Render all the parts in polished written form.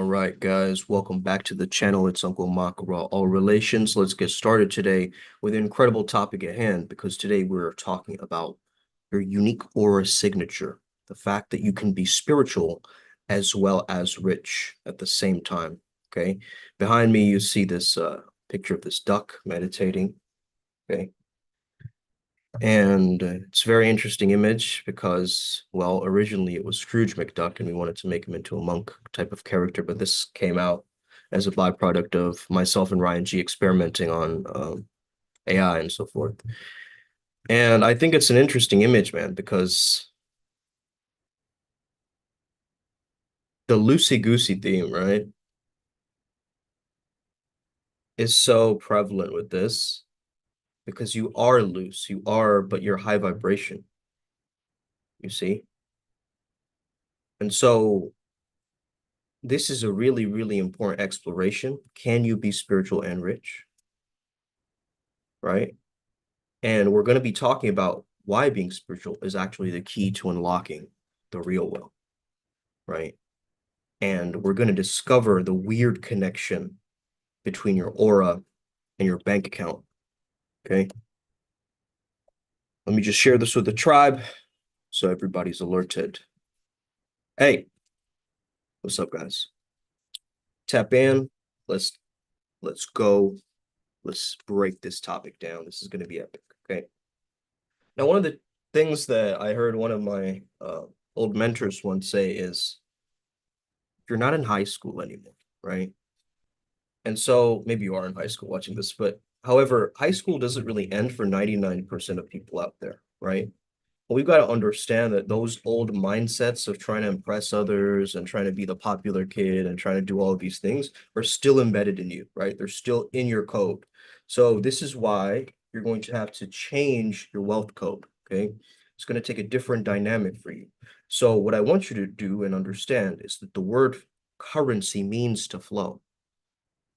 All right, guys, welcome back to the channel. It's Uncle Makara, All Relations. Let's get started today with an incredible topic at hand because today we're talking about your unique aura signature, the fact that you can be spiritual as well as rich at the same time, okay? Behind me, you see this picture of this duck meditating, okay? And it's a very interesting image because, well, originally it was Scrooge McDuck and we wanted to make him into a monk type of character, but this came out as a byproduct of myself and Ryan G experimenting on AI and so forth. And I think it's an interesting image, man, because the loosey-goosey theme, right, is so prevalent with this because you are loose, you are, but you're high vibration, you see? And so this is a really, really important exploration. Can you be spiritual and rich? Right? And we're going to be talking about why being spiritual is actually the key to unlocking the real wealth, right? And we're going to discover the weird connection between your aura and your bank account, okay? Let me just share this with the tribe so everybody's alerted. Hey, what's up, guys? Tap in. Let's go. Let's break this topic down. This is going to be epic, okay? Now, one of the things that I heard one of my old mentors once say is, you're not in high school anymore, right? And so maybe you are in high school watching this, but however, high school doesn't really end for 99% of people out there, right? But we've got to understand that those old mindsets of trying to impress others and trying to be the popular kid and trying to do all of these things are still embedded in you, right? They're still in your code. So this is why you're going to have to change your wealth code, okay? It's going to take a different dynamic for you. So what I want you to do and understand is that the word currency means to flow.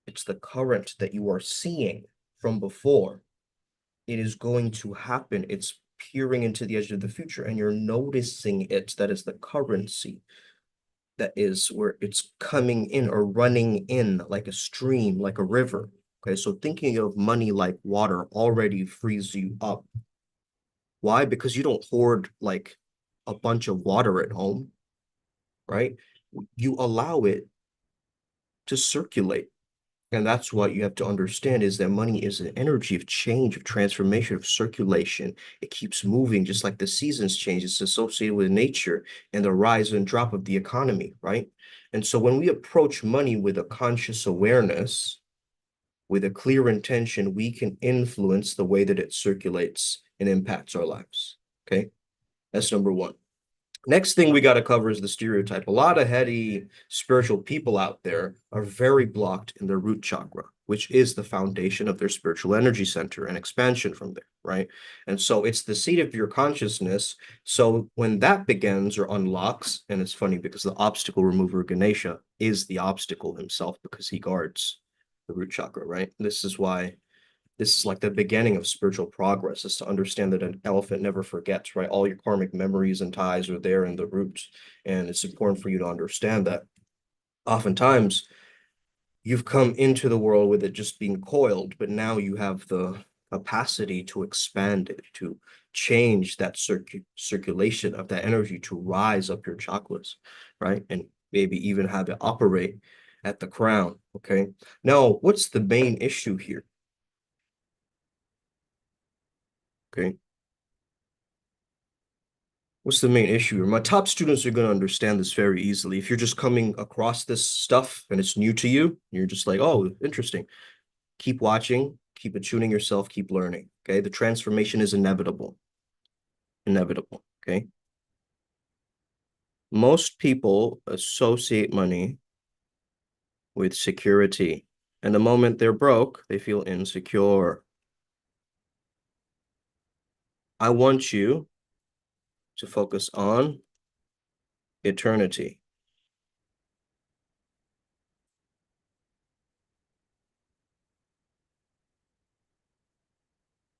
It's the current that you are seeing from before. It is going to happen. It's peering into the edge of the future and you're noticing it. That is the currency. That is where it's coming in or running in like a stream, like a river. Okay, so thinking of money like water already frees you up. Why? Because you don't hoard like a bunch of water at home, right? You allow it to circulate. And that's what you have to understand is that money is an energy of change, of transformation, of circulation. It keeps moving just like the seasons change. It's associated with nature and the rise and drop of the economy, right? And so when we approach money with a conscious awareness, with a clear intention, we can influence the way that it circulates and impacts our lives. Okay? That's number one. Next thing we got to cover is the stereotype. A lot of heady spiritual people out there are very blocked in their root chakra, which is the foundation of their spiritual energy center and expansion from there, right? And so it's the seat of your consciousness. So when that begins or unlocks, and it's funny because the obstacle remover Ganesha is the obstacle himself because he guards the root chakra, right? This is why this is like the beginning of spiritual progress, is to understand that an elephant never forgets, right? All your karmic memories and ties are there in the roots. And it's important for you to understand that. Oftentimes, you've come into the world with it just being coiled, but now you have the capacity to expand it, to change that circulation of that energy to rise up your chakras, right? And maybe even have it operate at the crown, okay? Now, what's the main issue here? Okay. What's the main issue? My top students are going to understand this very easily. If you're just coming across this stuff and it's new to you, you're just like, oh, interesting. Keep watching, keep attuning yourself, keep learning. Okay. The transformation is inevitable. Inevitable. Okay. Most people associate money with security. And the moment they're broke, they feel insecure. I want you to focus on eternity.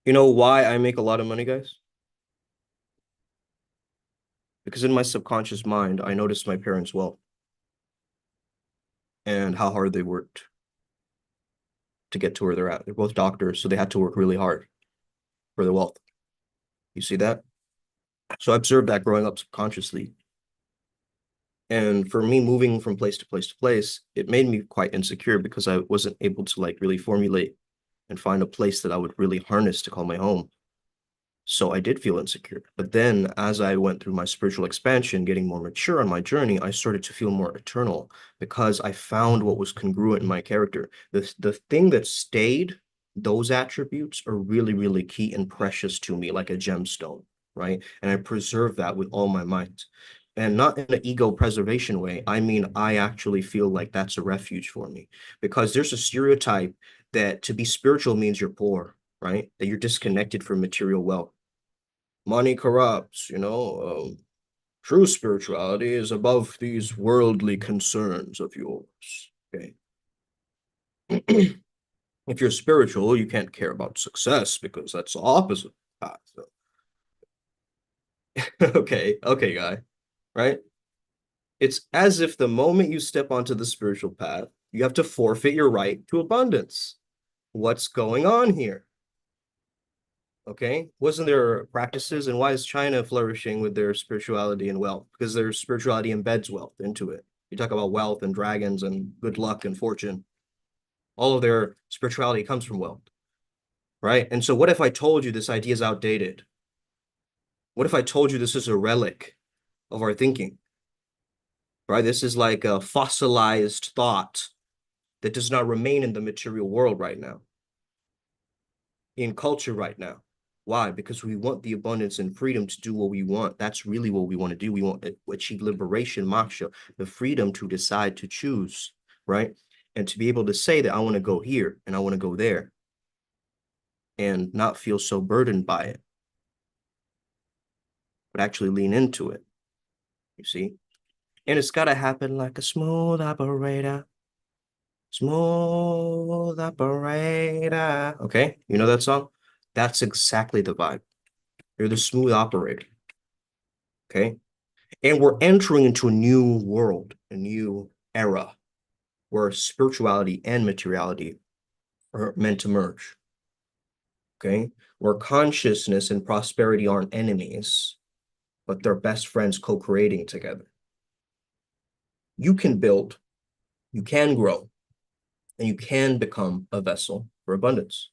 You know why I make a lot of money, guys? Because in my subconscious mind, I noticed my parents' wealth. and how hard they worked to get to where they're at. They're both doctors, so they had to work really hard for the wealth. You see that? So I observed that growing up subconsciously. And for me, moving from place to place to place, it made me quite insecure because I wasn't able to like really formulate and find a place that I would really harness to call my home. So I did feel insecure. But then as I went through my spiritual expansion, getting more mature on my journey, I started to feel more eternal because I found what was congruent in my character. The thing that stayed, those attributes are really, really key and precious to me, like a gemstone, right? And I preserve that with all my might. And not in an ego preservation way. I mean, I actually feel like that's a refuge for me because there's a stereotype that to be spiritual means you're poor, right? That you're disconnected from material wealth. Money corrupts, true spirituality is above these worldly concerns of yours. Okay. If you're spiritual, you can't care about success because that's the opposite path. So, okay, guy, right? It's as if the moment you step onto the spiritual path, you have to forfeit your right to abundance. What's going on here? Okay, wasn't there practices, and why is China flourishing with their spirituality and wealth? Because their spirituality embeds wealth into it. You talk about wealth and dragons and good luck and fortune. All of their spirituality comes from wealth, right? And so what if I told you this idea is outdated? What if I told you this is a relic of our thinking, right? This is like a fossilized thought that does not remain in the material world right now, in culture right now. Why? Because we want the abundance and freedom to do what we want. That's really what we want to do. We want to achieve liberation, moksha, the freedom to decide to choose, right? And to be able to say that I want to go here and I want to go there and not feel so burdened by it, but actually lean into it, you see? And it's got to happen like a smooth operator. Smooth operator. Okay, you know that song? That's exactly the vibe. You're the smooth operator. Okay. And we're entering into a new world, a new era where spirituality and materiality are meant to merge. Okay. Where consciousness and prosperity aren't enemies, but they're best friends co-creating together. You can build, you can grow, and you can become a vessel for abundance,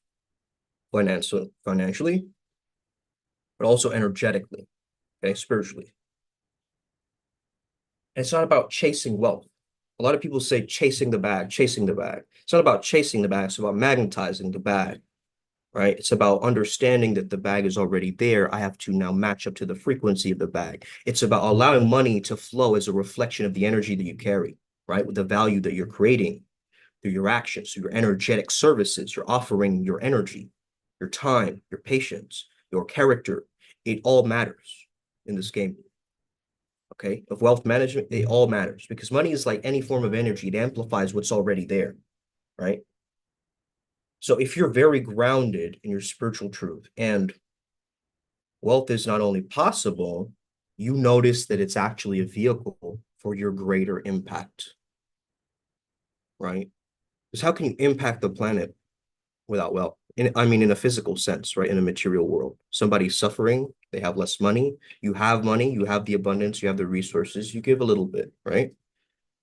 financially, but also energetically, okay, spiritually. And it's not about chasing wealth. A lot of people say chasing the bag, chasing the bag. It's not about chasing the bag, it's about magnetizing the bag, right? It's about understanding that the bag is already there. I have to now match up to the frequency of the bag. It's about allowing money to flow as a reflection of the energy that you carry, right? With the value that you're creating through your actions, through your energetic services. You're offering your energy, your time, your patience, your character. It all matters in this game. Okay, of wealth management, it all matters because money is like any form of energy. It amplifies what's already there, right? So if you're very grounded in your spiritual truth and wealth is not only possible, you notice that it's actually a vehicle for your greater impact, right? Because how can you impact the planet without wealth? I mean, in a physical sense, right? In a material world, somebody's suffering, they have less money, you have the abundance, you have the resources, you give a little bit, right?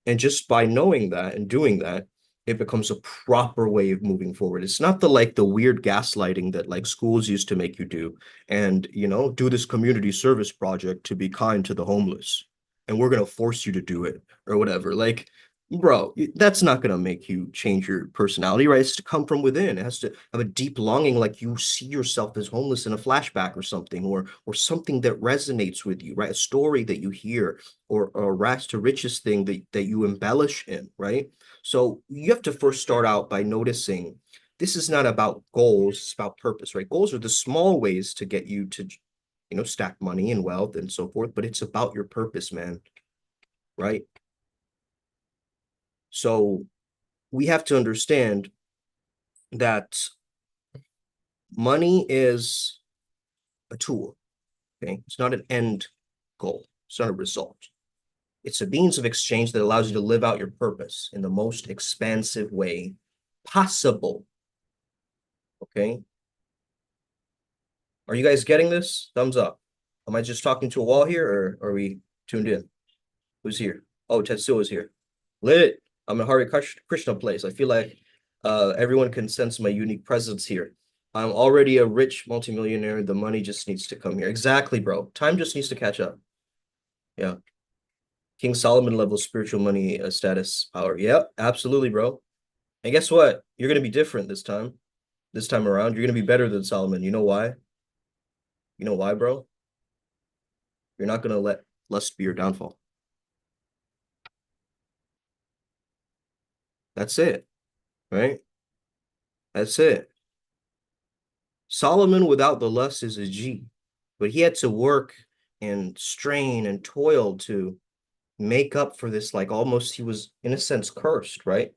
And just by knowing that and doing that, it becomes a proper way of moving forward. It's not the weird gaslighting that like schools used to make you do and, do this community service project to be kind to the homeless. And we're going to force you to do it or whatever. Like, bro, that's not going to make you change your personality, right? It's to come from within. It has to have a deep longing, like you see yourself as homeless in a flashback or something, or something that resonates with you, right? A story that you hear or a rags to riches thing that you embellish in, right? So you have to first start out by noticing this is not about goals, it's about purpose, right? Goals are the small ways to get you to, stack money and wealth and so forth, but it's about your purpose, man, right? So we have to understand that money is a tool, okay? It's not an end goal, it's not a result. It's a means of exchange that allows you to live out your purpose in the most expansive way possible. Okay? Are you guys getting this? Thumbs up. Am I just talking to a wall here, or are we tuned in? Who's here? Oh, Tetsuo is here. Lit. I'm in Hare Krishna place. I feel like everyone can sense my unique presence here. I'm already a rich multimillionaire. The money just needs to come here. Exactly, bro. Time just needs to catch up. Yeah. King Solomon level spiritual money status power. Yep, absolutely, bro. And guess what? You're gonna be different this time. This time around, you're gonna be better than Solomon. You know why? You know why, bro? You're not gonna let lust be your downfall. That's it, right? That's it. Solomon without the lust is a G, but he had to work and strain and toil to make up for this, like almost he was in a sense cursed, right?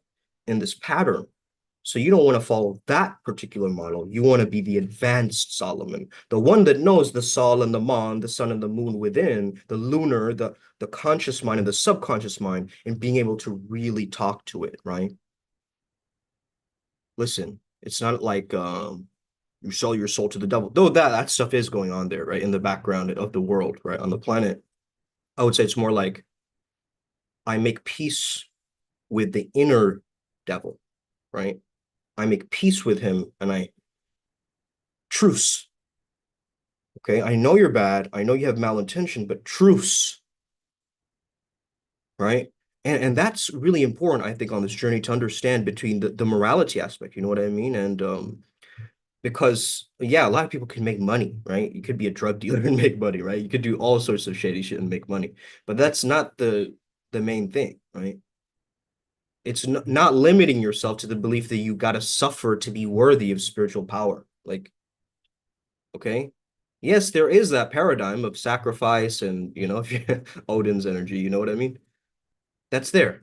In this pattern. So you don't want to follow that particular model. You want to be the advanced Solomon, the one that knows the Sol and the Mon, the sun and the moon within, the lunar, the conscious mind and the subconscious mind, and being able to really talk to it, right? Listen, it's not like you sell your soul to the devil, though that stuff is going on there, right? In the background of the world, right? On the planet. I would say it's more like I make peace with the inner devil, right? I make peace with him and I truce. Okay, I know you're bad. I know you have malintention, but truce, right? And that's really important, I think, on this journey to understand between the morality aspect, you know what I mean? And because yeah, a lot of people can make money, right? You could be a drug dealer and make money, right? You could do all sorts of shady shit and make money, but that's not the main thing, right? It's not limiting yourself to the belief that you got to suffer to be worthy of spiritual power. Like, okay, yes, there is that paradigm of sacrifice and, you know, Odin's energy, you know what I mean? That's there.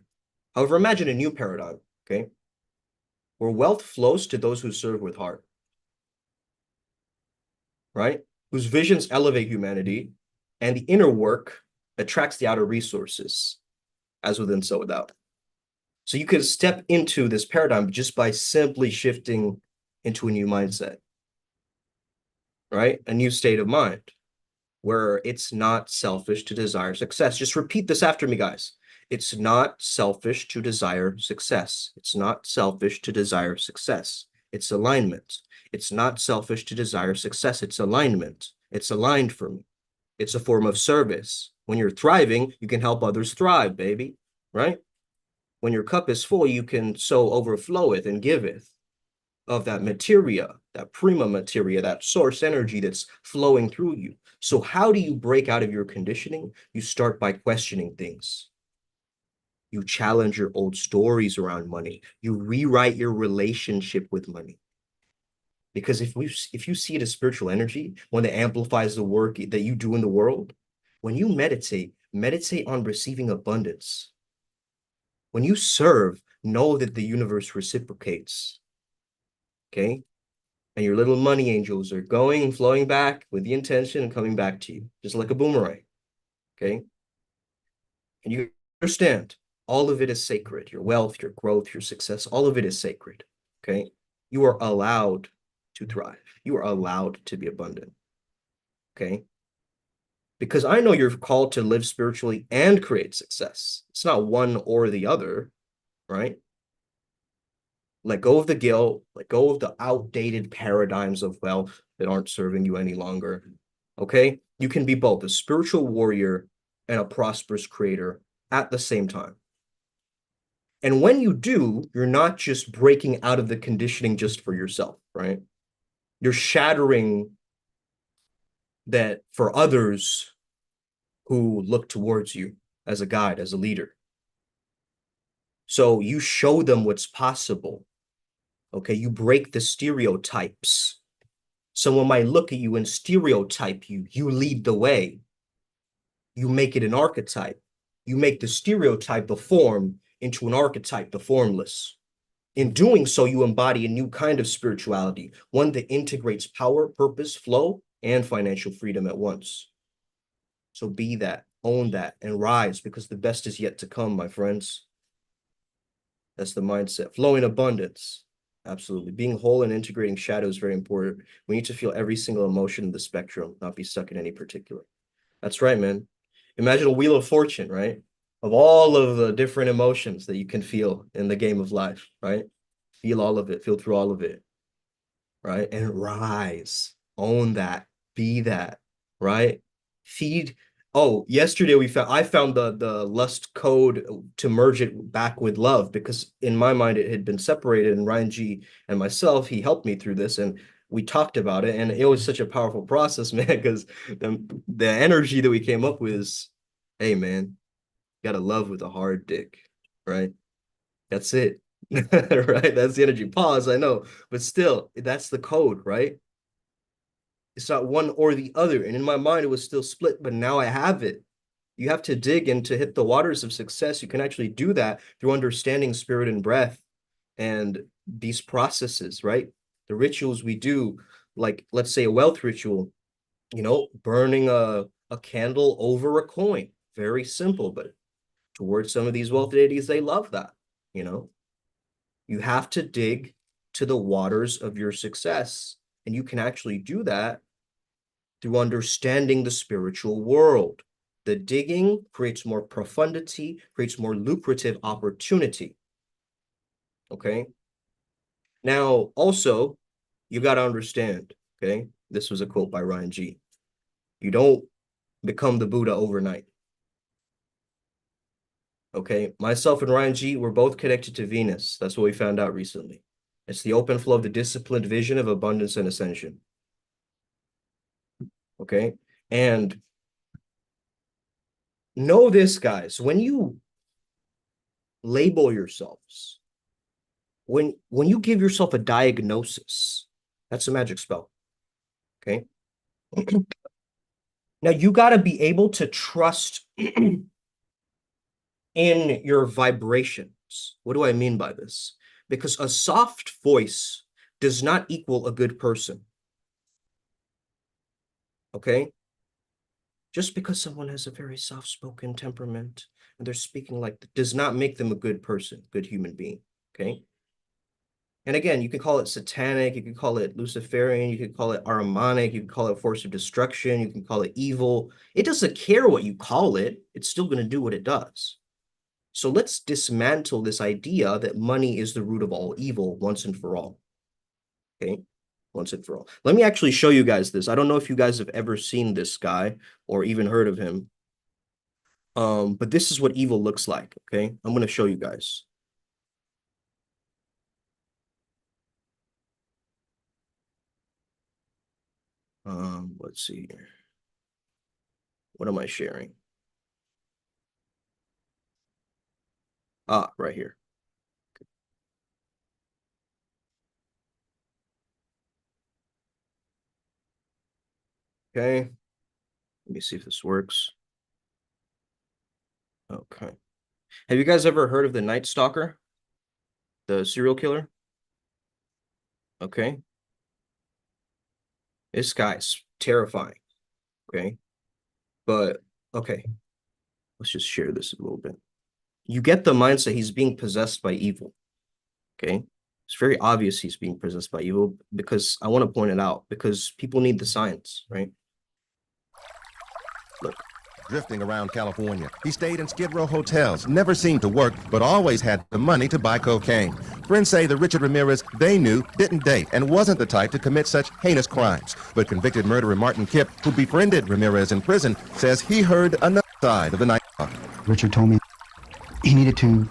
However, imagine a new paradigm, okay, where wealth flows to those who serve with heart, right? Whose visions elevate humanity, and the inner work attracts the outer resources, as within, so without. So you can step into this paradigm just by simply shifting into a new mindset, right? A new state of mind where it's not selfish to desire success. Just repeat this after me, guys. It's not selfish to desire success. It's not selfish to desire success. It's alignment. It's not selfish to desire success. It's alignment. It's aligned for me. It's a form of service. When you're thriving, you can help others thrive, baby, right? When your cup is full, you can so overfloweth and giveth of that materia, that prima materia, that source energy that's flowing through you. So how do you break out of your conditioning? You start by questioning things. You challenge your old stories around money. You rewrite your relationship with money. Because if you see it as spiritual energy, one that amplifies the work that you do in the world, when you meditate, meditate on receiving abundance. When you serve, know that the universe reciprocates. Okay? And your little money angels are going and flowing back with the intention and coming back to you, just like a boomerang. Okay? And you understand all of it is sacred. Your wealth, your growth, your success, all of it is sacred. Okay? You are allowed to thrive. You are allowed to be abundant. Okay? Because I know you're called to live spiritually and create success. It's not one or the other, right? Let go of the guilt, let go of the outdated paradigms of wealth that aren't serving you any longer. Okay? You can be both a spiritual warrior and a prosperous creator at the same time. And when you do, you're not just breaking out of the conditioning just for yourself, right? You're shattering that for others who look towards you as a guide, as a leader. So you show them what's possible. Okay, you break the stereotypes. Someone might look at you and stereotype you. You lead the way. You make it an archetype. You make the stereotype, the form, into an archetype, the formless. In doing so, you embody a new kind of spirituality, one that integrates power, purpose, flow, and financial freedom at once. So be that. Own that and rise, because the best is yet to come, my friends. That's the mindset. Flowing abundance. Absolutely. Being whole and integrating shadow is very important. We need to feel every single emotion in the spectrum, not be stuck in any particular. That's right, man. Imagine a wheel of fortune, right? Of all of the different emotions that you can feel in the game of life, right? Feel all of it, feel through all of it, right? And rise, own that, be that, right? Feed. Oh, yesterday I found the lust code to merge it back with love, because in my mind it had been separated, and Ryan G and myself, he helped me through this, and we talked about it, and it was such a powerful process, man, because the energy that we came up with is, hey man, you gotta love with a hard dick, right? That's it. Right? That's the energy. Pause, I know, but still, that's the code, right? It's not one or the other. And in my mind, it was still split, but now I have it. You have to dig and to hit the waters of success. You can actually do that through understanding spirit and breath and these processes, right? The rituals we do, like let's say a wealth ritual, burning a candle over a coin. Very simple, but towards some of these wealth deities, they love that, you know. You have to dig to the waters of your success. And you can actually do that through understanding the spiritual world. The digging creates more profundity, creates more lucrative opportunity. Okay. Now, also, you got to understand, okay, this was a quote by Ryan G. You don't become the Buddha overnight. Okay. Myself and Ryan G, we're both connected to Venus. That's what we found out recently. It's the open flow of the disciplined vision of abundance and ascension. Okay. And know this, guys, when you label yourselves, when you give yourself a diagnosis, that's a magic spell. Okay. Now you got to be able to trust in your vibrations. What do I mean by this? Because a soft voice does not equal a good person. Okay. Just because someone has a very soft-spoken temperament and they're speaking like that does not make them a good person, good human being. Okay. And again, you can call it satanic, you can call it Luciferian, you can call it Ahrimanic, you can call it force of destruction, you can call it evil. It doesn't care what you call it. It's still going to do what it does. So let's dismantle this idea that money is the root of all evil once and for all. Okay, once and for all. Let me actually show you guys this. I don't know if you guys have ever seen this guy or even heard of him. But this is what evil looks like. Okay, I'm going to show you guys. Let's see here. What am I sharing? Ah, right here. Okay. Let me see if this works. Okay. Have you guys ever heard of the Night Stalker? The serial killer? Okay. This guy's terrifying. Okay. But, okay. Let's just share this a little bit. You get the mindset he's being possessed by evil. Okay. It's very obvious he's being possessed by evil, because I want to point it out, because people need the science, right? Look. Drifting around California. He stayed in Skid Row hotels, never seemed to work, but always had the money to buy cocaine. Friends say the Richard Ramirez they knew didn't date and wasn't the type to commit such heinous crimes. But convicted murderer Martin Kipp, who befriended Ramirez in prison, says he heard another side of the night. Richard told me he needed to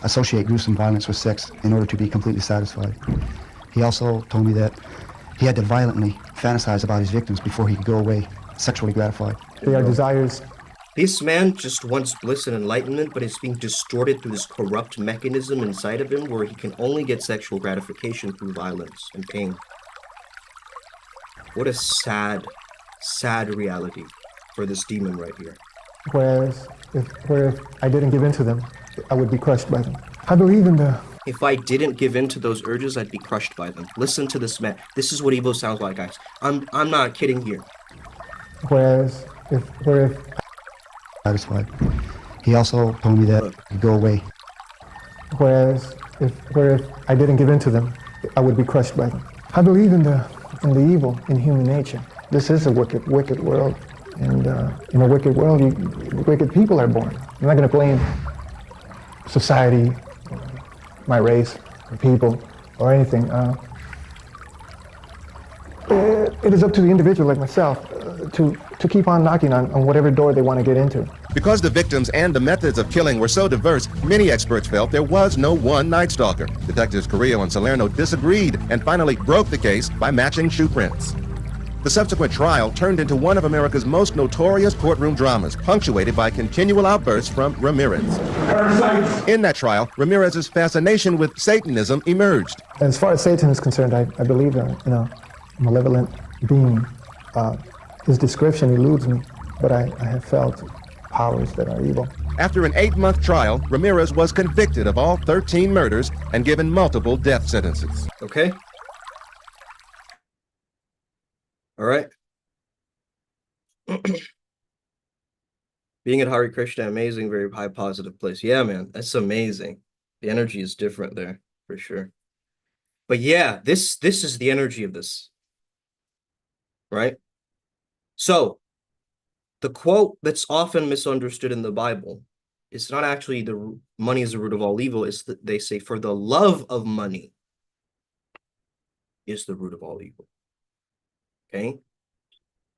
associate gruesome violence with sex in order to be completely satisfied. He also told me that he had to violently fantasize about his victims before he could go away sexually gratified. They are desires. This man just wants bliss and enlightenment, but it's being distorted through this corrupt mechanism inside of him where he can only get sexual gratification through violence and pain. What a sad, sad reality for this demon right here. Whereas if I didn't give in to them, I would be crushed by them. I believe in the... If I didn't give in to those urges, I'd be crushed by them. Listen to this man. This is what evil sounds like, guys. I'm not kidding here. Whereas if satisfied. He also told me that he'd go away. Whereas if I didn't give in to them, I would be crushed by them. I believe in the evil in human nature. This is a wicked world, and in a wicked world, wicked people are born. I'm not going to blame society, my race, or people, or anything. It is up to the individual like myself to keep on knocking on whatever door they want to get into. Because the victims and the methods of killing were so diverse, many experts felt there was no one Night Stalker. Detectives Carrillo and Salerno disagreed and finally broke the case by matching shoe prints. The subsequent trial turned into one of America's most notorious courtroom dramas, punctuated by continual outbursts from Ramirez. In that trial, Ramirez's fascination with Satanism emerged. As far as Satan is concerned, I believe in a malevolent being. His description eludes me, but I have felt powers that are evil. After an 8-month trial, Ramirez was convicted of all 13 murders and given multiple death sentences. Okay. All right. Being at Hare Krishna, amazing, very high positive place. Yeah, man, that's amazing. The energy is different there, for sure. But yeah, this is the energy of this, right? So, the quote that's often misunderstood in the Bible is not actually the money is the root of all evil. It's that they say, for the love of money is the root of all evil. Okay?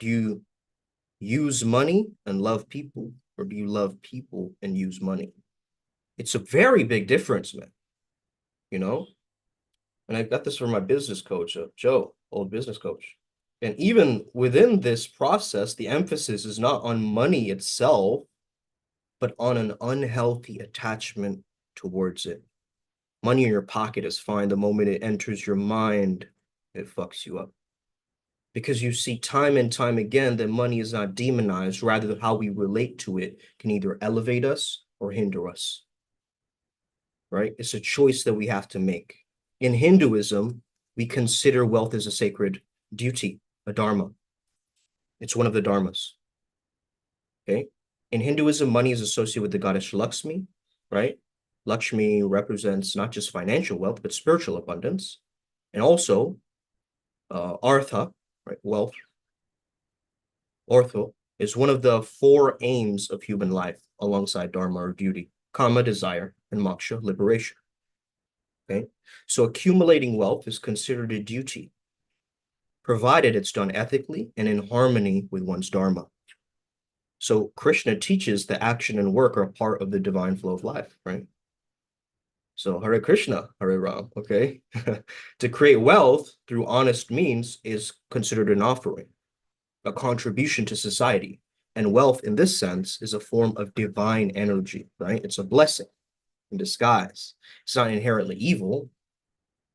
Do you use money and love people, or do you love people and use money? It's a very big difference, man. You know? And I got this from my business coach, Joe, old business coach. And even within this process, the emphasis is not on money itself, but on an unhealthy attachment towards it. Money in your pocket is fine. The moment it enters your mind, it fucks you up. Because you see time and time again that money is not demonized, rather how we relate to it can either elevate us or hinder us. Right? It's a choice that we have to make. In Hinduism, we consider wealth as a sacred duty, a dharma. It's one of the dharmas. Okay? In Hinduism, money is associated with the goddess Lakshmi, right? Lakshmi represents not just financial wealth, but spiritual abundance. And also, artha, right? Wealth. Ortho is one of the 4 aims of human life alongside dharma or duty, kama, desire, and moksha, liberation. Okay? So accumulating wealth is considered a duty, provided it's done ethically and in harmony with one's dharma. So Krishna teaches that action and work are a part of the divine flow of life, right? So Hare Krishna, Hare Ram, okay? To create wealth through honest means is considered an offering, a contribution to society. And wealth in this sense is a form of divine energy, right? It's a blessing in disguise. It's not inherently evil.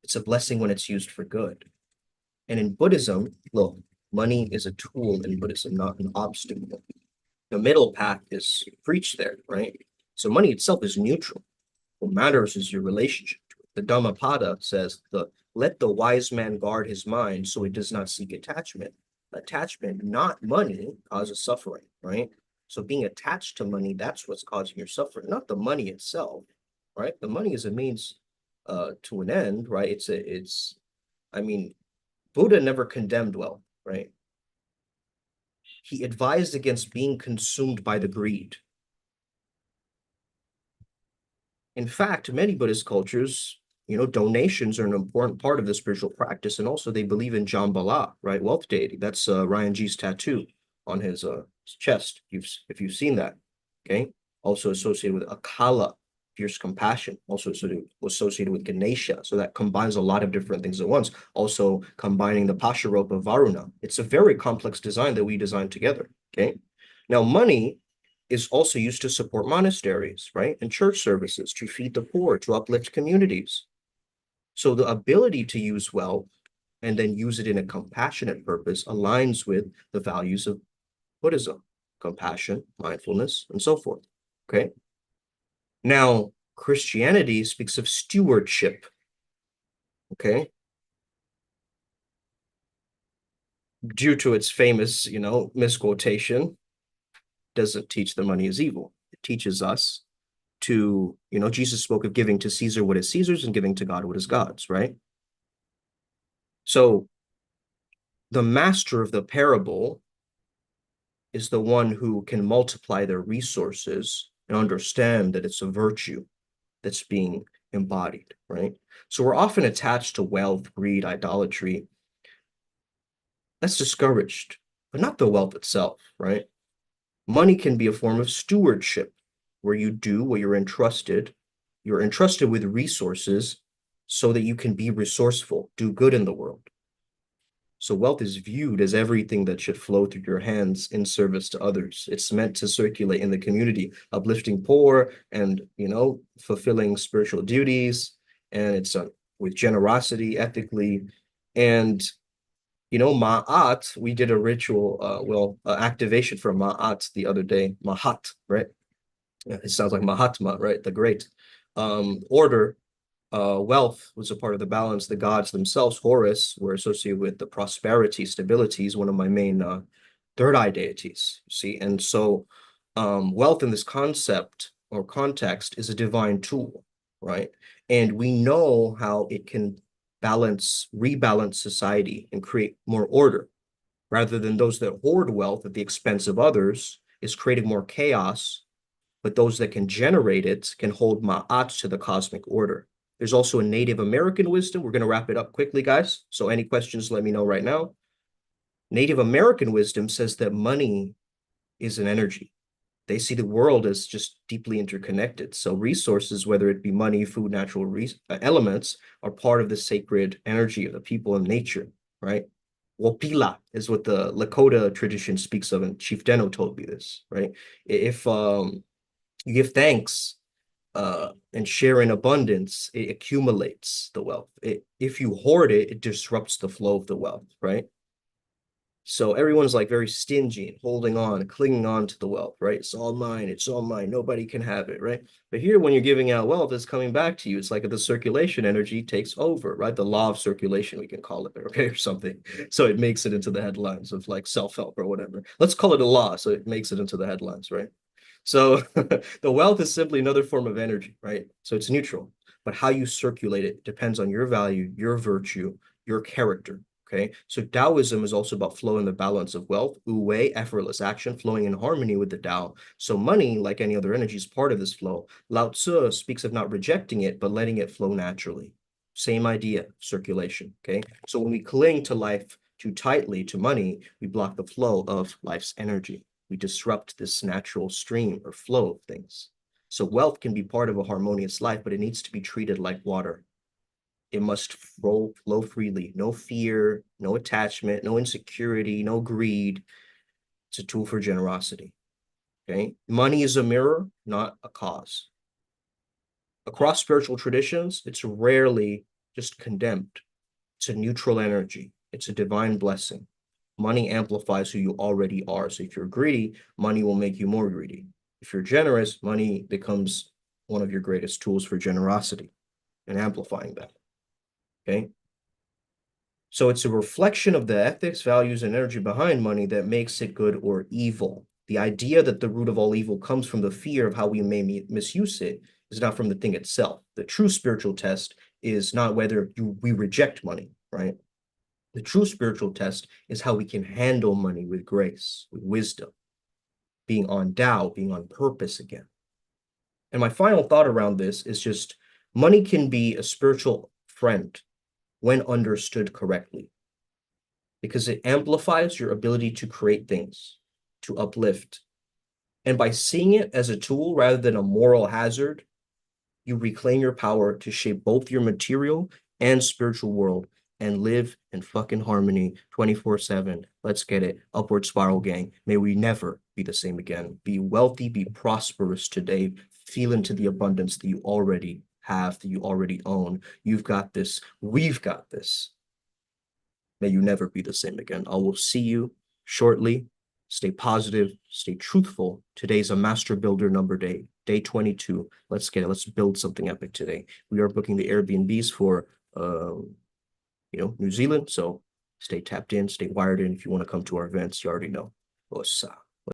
It's a blessing when it's used for good. And in Buddhism, look, money is a tool in Buddhism, not an obstacle. The middle path is preached there, right? So money itself is neutral. What matters is your relationship to it. The Dhammapada says, let the wise man guard his mind so he does not seek attachment. Attachment, not money, causes suffering, right? So being attached to money, that's what's causing your suffering, not the money itself, right? The money is a means to an end, right? I mean, Buddha never condemned wealth, right? He advised against being consumed by the greed. In fact, many Buddhist cultures, donations are an important part of the spiritual practice, and also they believe in Jambala, right? Wealth deity. That's Ryan G's tattoo on his chest, if you've seen that, okay? Also associated with Akala, fierce compassion, also associated with Ganesha. So that combines a lot of different things at once. Also combining the Pasharopa Varuna. It's a very complex design that we designed together, okay? Now, money is also used to support monasteries, right? And church services, to feed the poor, to uplift communities. So the ability to use wealth and then use it in a compassionate purpose aligns with the values of Buddhism, compassion, mindfulness, and so forth, okay? Now, Christianity speaks of stewardship, okay? Due to its famous, misquotation, doesn't teach that money is evil. It teaches us to, Jesus spoke of giving to Caesar what is Caesar's and giving to God what is God's, right? So the master of the parable is the one who can multiply their resources and understand that it's a virtue that's being embodied, right? So we're often attached to wealth, greed, idolatry. That's discouraged, but not the wealth itself, right? Money can be a form of stewardship where you do what you're entrusted. You're entrusted with resources so that you can be resourceful, do good in the world. So wealth is viewed as everything that should flow through your hands in service to others. It's meant to circulate in the community, uplifting poor and, fulfilling spiritual duties. And it's with generosity, ethically. And, Ma'at, we did a ritual, activation for Ma'at the other day, Mahat, right? Yeah, it sounds like Mahatma, right? The great order. Wealth was a part of the balance. The gods themselves, Horus, were associated with the prosperity, stability. Is one of my main third eye deities, you see. And so wealth in this concept or context is a divine tool, right? And we know how it can rebalance society and create more order, rather than those that hoard wealth at the expense of others is creating more chaos, but those that can generate it can hold ma'at to the cosmic order. There's also a Native American wisdom. We're going to wrap it up quickly, guys. So any questions, let me know right now. Native American wisdom says that money is an energy. They see the world as just deeply interconnected. So resources, whether it be money, food, natural elements, are part of the sacred energy of the people and nature, right? Wopila is what the Lakota tradition speaks of, and Chief Deno told me this, right? If you give thanks and share in abundance, it accumulates the wealth. If you hoard it, it disrupts the flow of the wealth, right? So everyone's like very stingy and holding on, clinging on to the wealth, right? It's all mine, nobody can have it, right? But here, when you're giving out wealth, it's coming back to you. It's like the circulation energy takes over, right? The law of circulation, we can call it, okay, or something. So it makes it into the headlines of like self-help or whatever. Let's call it a law, so it makes it into the headlines, right? So the wealth is simply another form of energy, right? So it's neutral, but how you circulate it depends on your value, your virtue, your character, okay? So Taoism is also about flow in the balance of wealth, wu wei, effortless action, flowing in harmony with the Tao. So money, like any other energy, is part of this flow. Lao Tzu speaks of not rejecting it, but letting it flow naturally. Same idea, circulation, okay? So when we cling to life too tightly, to money, we block the flow of life's energy. We disrupt this natural stream or flow of things. So wealth can be part of a harmonious life, but it needs to be treated like water. It must flow freely. No fear, no attachment, no insecurity, no greed. It's a tool for generosity. Okay? Money is a mirror, not a cause. Across spiritual traditions, it's rarely just condemned. It's a neutral energy. It's a divine blessing. Money amplifies who you already are. So if you're greedy, money will make you more greedy. If you're generous, money becomes one of your greatest tools for generosity and amplifying that. Okay? So it's a reflection of the ethics, values, and energy behind money that makes it good or evil. The idea that the root of all evil comes from the fear of how we may misuse it is not from the thing itself. The true spiritual test is not whether we reject money, right? The true spiritual test is how we can handle money with grace, with wisdom, being on Tao, being on purpose again. And my final thought around this is just money can be a spiritual friend when understood correctly, because it amplifies your ability to create things, to uplift. And by seeing it as a tool rather than a moral hazard, you reclaim your power to shape both your material and spiritual world and live in fucking harmony 24/7. Let's get it. Upward spiral, gang. May we never be the same again. Be wealthy, be prosperous today. Feel into the abundance that you already have, that you already own. You've got this. We've got this. May you never be the same again. I will see you shortly. Stay positive, stay truthful. Today's a master builder number day 22. Let's get it. Let's build something epic today. We are booking the Airbnbs for New Zealand. So stay tapped in, stay wired in. If you want to come to our events, you already know. What's up?